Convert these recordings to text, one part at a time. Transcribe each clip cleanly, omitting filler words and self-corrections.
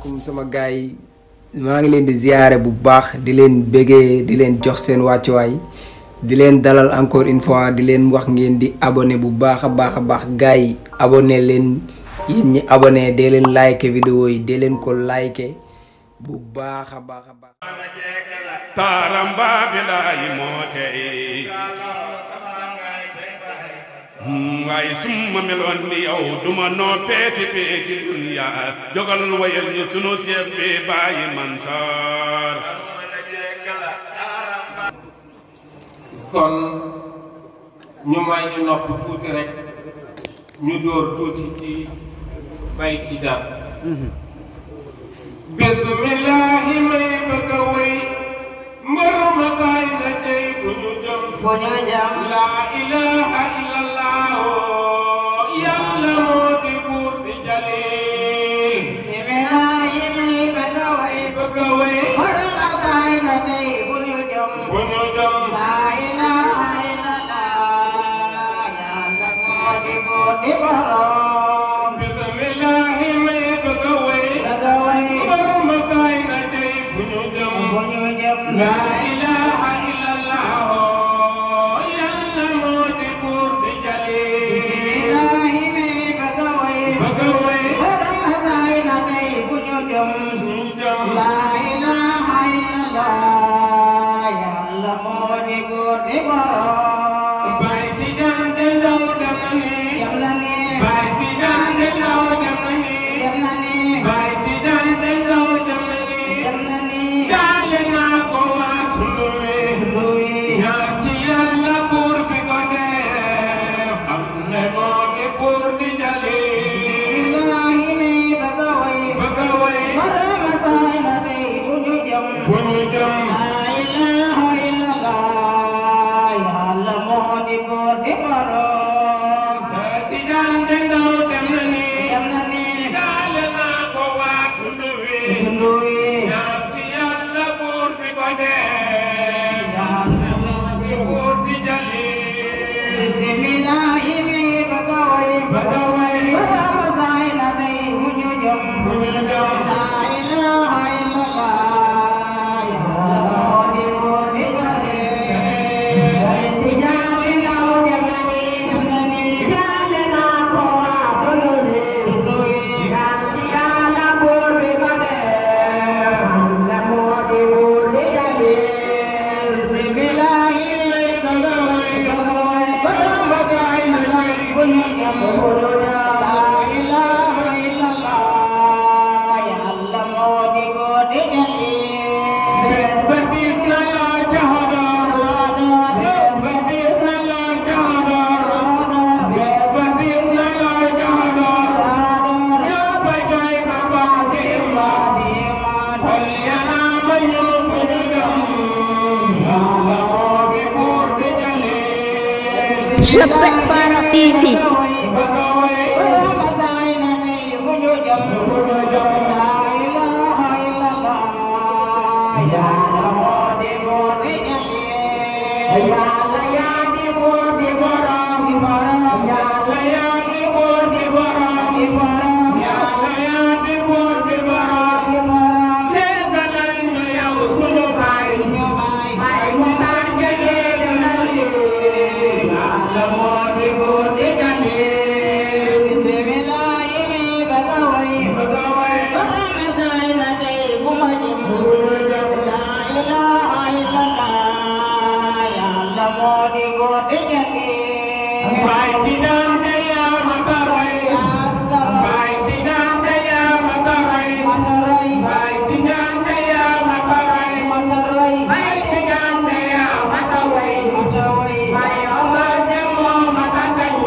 asalaamaaleykum sama gars yi maa ngi leen di ziyaare bu baax di leen bégee di leen jox seen wàccuwaay di leen dalal encore une fois di leen wax ngeen di abonné bu baax a baax gars yi abonné leen yéen ñi abonné dee leen like vidéo yi dee leen ko like bu baax a baax taaramba bilaay moote waaye summa meloon ni yow duma noo peeti fee ci dunya jogal wayal ñu sunu seex bi bàyyi Mansoor kon ñu may ñu nopp tuuti rek ñu door tuuti ci bay ci dam bismillahi may bëgg a wéy mbër ma saay na tey bu ñu jëm laa ilaha illallah yàlla moo di buur di jalil bismillahi may bëgg a wéy mbër ma saay na tey bu ñu jëm laa ilaha illallah yàlla moo di buur di borom bismillahi may bëgg a wéy la ilaha illallah yàlla moo di buur di jalil bismillahi may bëgg a wéy borom masaay na tey bu ñu jëm la ilaha illallah yàlla moo di buur di borom bay ci jante ndaw dem na ni bay ci jante ndaw dem na ni bay ci jante ndaw dem na ni jaale naa ko waat ñaan ci yàlla buur bi ko def xam ne moo di buur di jalil bismillahi may bëgg a wéy borom masaay na tey bu ñu jëm la ilaha illallah yàlla moo di buur di borom ci jante ndaw dem na ni jaale naa ko waat ñaan ci yàlla buur bi ko def yàlla moo di buur di jalil bismillahi may bëgg a wéy borom masaay na tey bu ñu jëm la ilaha illallah yàlla moo di buur di jalil ci jante ndaw dem na ni jaale naa ko waat ñaan ci yàlla buur bi ko def yàlla moo di buur di jalil bismillahi may bëgg a wéy borom masaay na tey bu ñu jëm la ilaha illallah yàlla moo di buur di jalil bés ba gis na la jaxadoor bés ba gis na la jaxadoor bés ba gis na la jaxadoor ñoo ba jooy ba baax di imaan xol yana ma ñu fu ñu jëm yàlla moo di buur di jalil Chapek Para TV. borom masaay na tey bu ñu jëm la ilaha illallah yàlla moo di buur di jalil yàlla yaa di buur di borom yàlla yaa di buur di borom yàlla yaa di buur di borom déggalal ñu yow sunu baay baay mu tàggalee dalal yàlla moo di buur di jalil bismillahi may bëgg a wéy borom masaay na tey bu ma jëm la ilaha illallah yàlla moo di buur di jalil baay ci dante yaa ma taray baay ci dante yaa ma taray baay ci dante yaa ma taray baay ci dante yaa ma taray baay Allah demoo ma takañ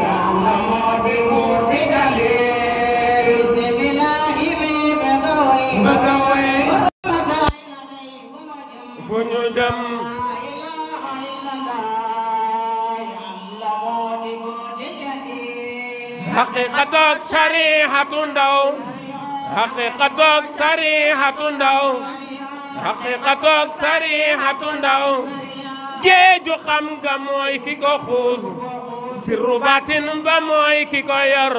yàlla moo di buur di jalil bismillahi may bëgg a wéy borom masaay na tey bu ma jëm bu ñu dem la ilaha illallah yàlla moo di buur di jalil haqiqatook sarihatu ndaw haqiqatook sarihatu ndaw haqiqatook sarihatu ndaw géeju xam nga mooy ki ko xuus sirru baatin ba mooy ki ko yor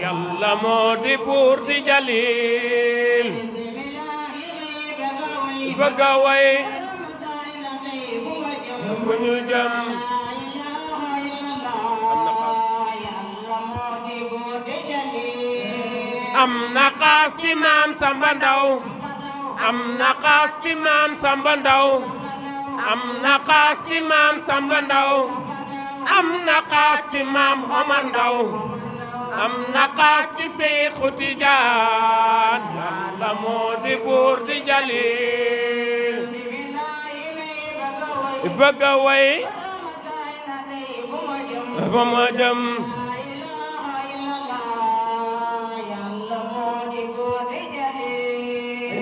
yàlla moo di buur di jalil bëgg a way fu ñu jëm am na xaas ci maam Samba Ndaw am na xaas ci maam Samba Ndaw am na xaas ci maam Samba Ndaw am na xaas ci maam Omar Ndaw am na xaas ci Seexu Tijaan yàlla moo di buur di jalil bëgg a way fa ma jëm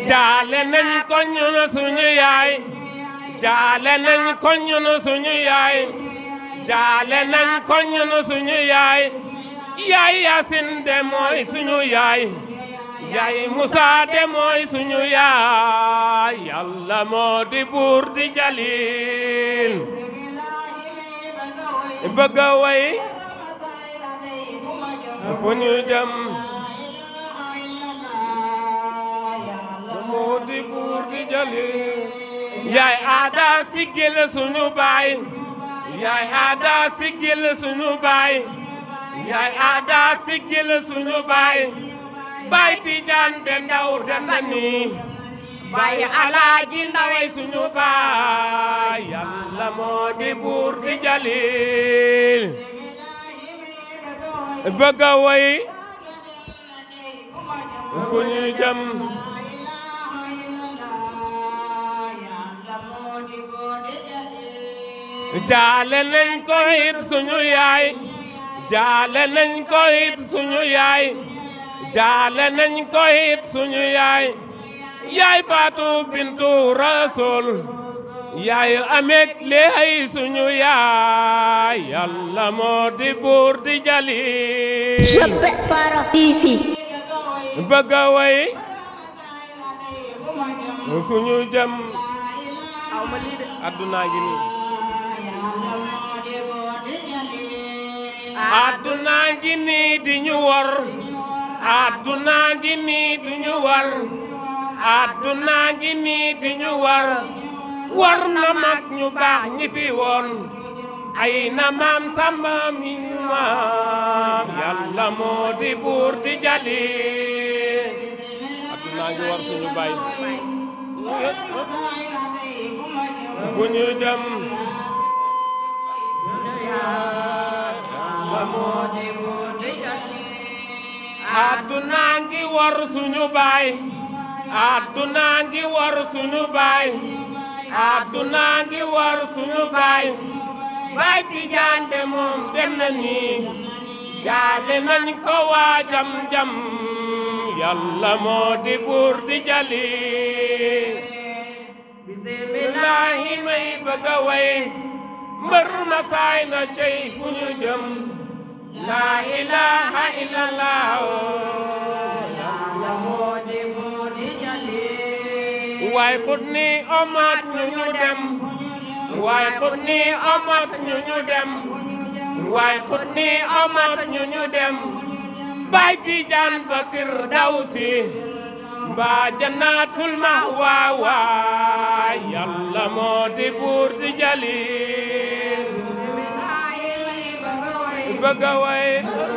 jaale nañ ko ñun suñu yaay jaale nañ ko ñun suñu yaay jaale nañ ko ñun suñu yaay yaay Yaasin de mooy suñu yaay yaay Musa de mooy suñu yaay yàlla moo di buur di jalil bëgg a way fu ñu jëm moo di buur di jalil yaay Aada siggil suñu baay yaay Aada siggil suñu baay yaay Aada siggil suñu baay baay Tijaan de Ndaw de nani baay Alaaji Ndaway suñu baay yàlla moo di buur di jalil bëgg a way fu ñu jëm jaale nañ ko it suñu yaay jaale nañ ko it suñu yaay jaale nañ ko it suñu yaay yaay Faatu Bintu Rasul yaay Amek Leey suñu yaay yàlla moo di buur di jalil Je prépare Fifi bëgg a way fu ñu jëm adduna gi nii adduna gi nii di ñu war adduna gi nii di ñu war adduna gi nii di ñu war na mag ñu baax ñi fi woon ay na maam Samba mi maam yàlla moo di buur di jalil adduna gi war suñu bay bu ñu jëm adduna ngi war suñu baay adduna ngi war suñu baay adduna ngi war suñu baay baay Tijaan de moom dem na ni jaale nañ ko waa jam yàlla moo di buur di jalil bismillaahi may bëgg a way mbër ma saay na cey fu ñu jëm laa ilaaha illallah yàlla moo di buur di jalil waay xut ni omat ñu dem waay xut ni omat ñu dem waay xut ni omat ñu dem baay Tijaan ba Firdawsi mbaa jannatul mahwa waay yàlla moo di buur di jalil bëgg a way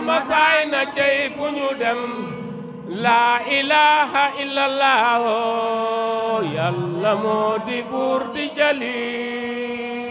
ma saay na cey fu ñu dem laa ilaaha illallah yàlla moo di buur di jalil